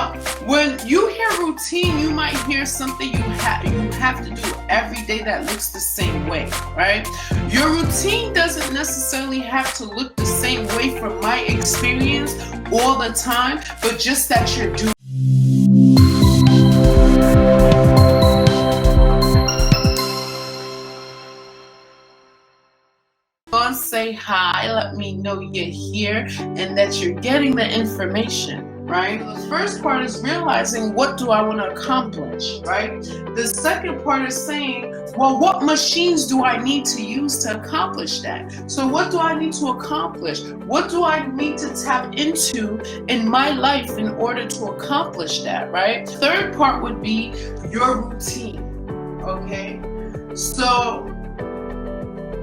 Now, when you hear routine, you might hear something you have to do every day that looks the same way, right? Your routine doesn't necessarily have to look the same way from my experience all the time, but just that you're doing. Say hi, let me know you're here and that you're getting the information, right? The first part is realizing, what do I want to accomplish, right? The second part is saying, well, what machines do I need to use to accomplish that? So what do I need to accomplish? What do I need to tap into in my life in order to accomplish that, right? Third part would be your routine, okay? So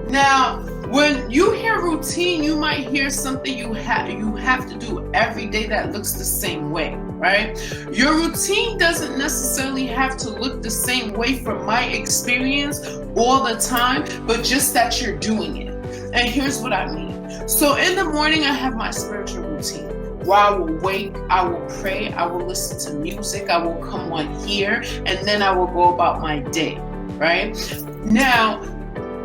now, when you hear routine, you might hear something you have to do every day that looks the same way, right? Your routine doesn't necessarily have to look the same way from my experience all the time, but just that you're doing it. And here's what I mean. So in the morning, I have my spiritual routine, where I will wake, I will pray, I will listen to music, I will come on here, and then I will go about my day, right? Now,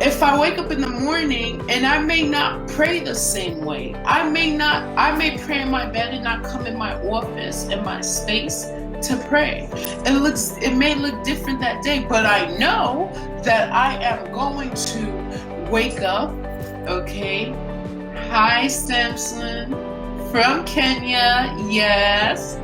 if I wake up in the morning and I may not pray the same way, I may pray in my bed and not come in my office, in my space to pray. It may look different that day, but I know that I am going to wake up, okay? Hi, Samson from Kenya, yes.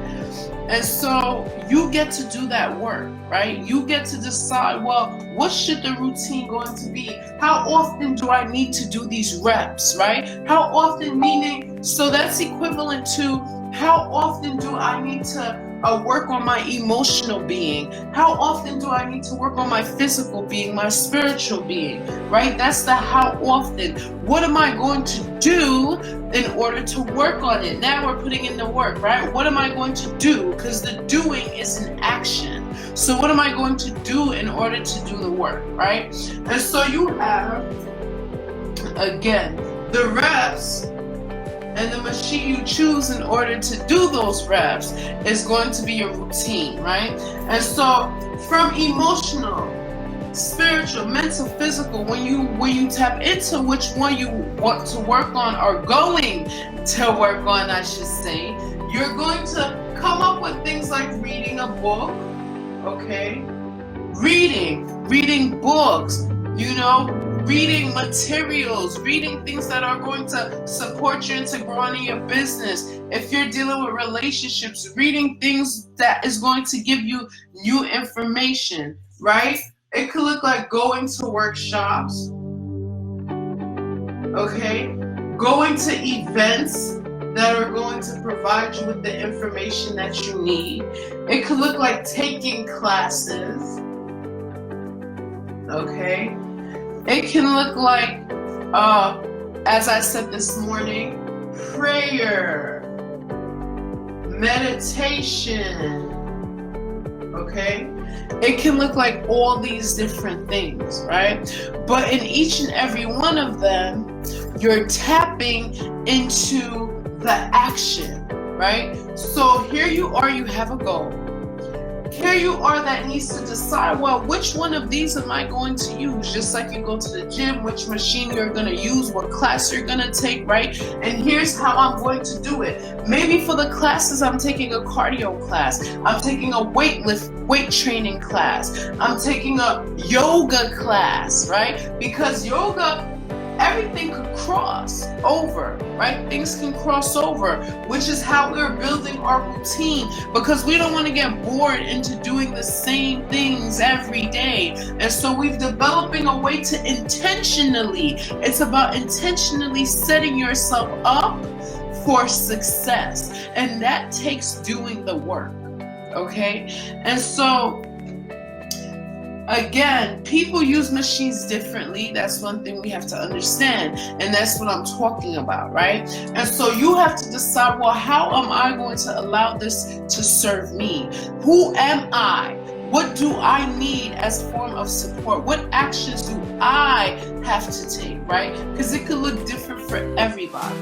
And so you get to do that work, right? You get to decide, well, what should the routine going to be? How often do I need to do these reps, right? How often, meaning, so that's equivalent to how often do I need to work on my emotional being? How often do I need to work on my physical being, my spiritual being, right? That's the how often. What am I going to do in order to work on it? Now we're putting in the work, right? What am I going to do? Because the doing is an action. So what am I going to do in order to do the work, right? And so you have, again, the reps. And the machine you choose in order to do those reps is going to be your routine, right? And so from emotional, spiritual, mental, physical, when you tap into which one you want to work on or going to work on, I should say, you're going to come up with things like reading a book, okay? Reading books, reading materials, reading things that are going to support you and to grow in your business. If you're dealing with relationships, reading things that is going to give you new information, right? It could look like going to workshops, okay? Going to events that are going to provide you with the information that you need. It could look like taking classes, okay? It can look like, as I said this morning, prayer, meditation, okay? It can look like all these different things, right? But in each and every one of them, you're tapping into the action, right? So here you are, you have a goal. Here you are that needs to decide, well, which one of these am I going to use? Just like you go to the gym, which machine you're going to use, what class you're going to take, right? And here's how I'm going to do it. Maybe for the classes, I'm taking a cardio class. I'm taking a weight training class. I'm taking a yoga class, right? Because yoga, everything could cross over, right? Things can cross over, which is how we're building our routine, because we don't want to get bored into doing the same things every day. And so we're developing a way to intentionally, it's about intentionally setting yourself up for success. And that takes doing the work, okay? And so again, people use machines differently. That's one thing we have to understand. And that's what I'm talking about, right? And so you have to decide, well, how am I going to allow this to serve me? Who am I? What do I need as a form of support? What actions do I have to take, right? Because it could look different for everybody.